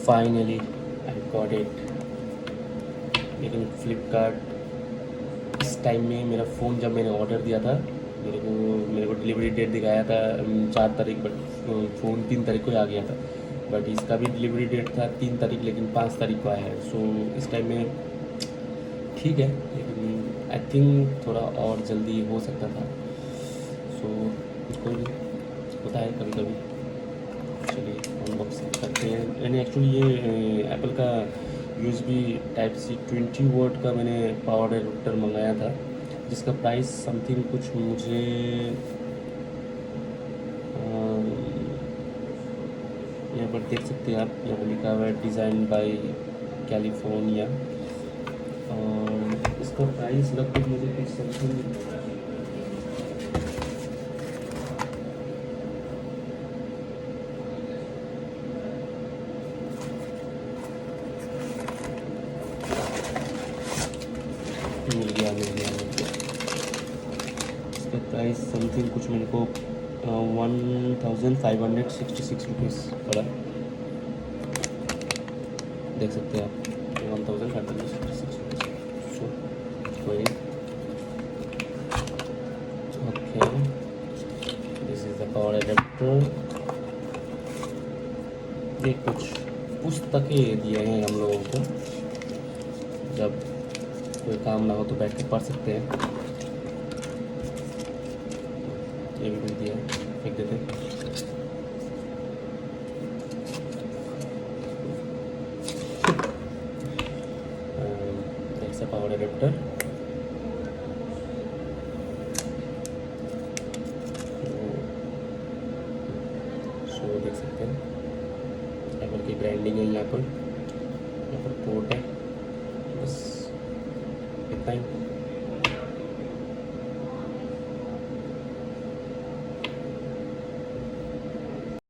Finally I got it. लेकिन फ्लिपकार्ट इस time में मेरा फ़ोन जब मैंने ऑर्डर दिया था मेरे को डिलीवरी डेट दिखाया था 4 तारीख, बट फ़ोन 3 तारीख को ही आ गया था। बट इसका भी डिलीवरी डेट था 3 तारीख, लेकिन 5 तारीख को आया है। सो इस टाइम में ठीक है, लेकिन आई थिंक थोड़ा और जल्दी हो सकता था। सो कोई भी होता है कभी कभी। चलिए अनबॉक्सिंग करते हैं। मैंने एक्चुअली ये एप्पल का USB टाइप सी 20 वोल्ट का मैंने पावर एडाप्टर मंगाया था, जिसका प्राइस समथिंग कुछ मुझे यहाँ पर देख सकते हैं आप, यहाँ पर लिखा हुआ है डिज़ाइन बाय कैलिफोर्निया, और इसका प्राइस लगभग मुझे कुछ समथिंग मिल गया। इसका प्राइस समथिंग कुछ मेरे को 1566 रुपीज़ पड़ा। देख सकते हैं आप 1566 रुपीज़। सो कोई okay, this is the power adapter. ये कुछ पुस्तकें दिए हैं हम लोगों को, जब कोई काम ना हो तो बैठ के पढ़ सकते हैं। ये भी मिल दिया, फेंक देते हैं। ऐसा पावर एडेप्टर शो देख सकते हैं। एप्पल की ब्रांडिंग है यहाँ पर पोर्ट है, बस इतना ही।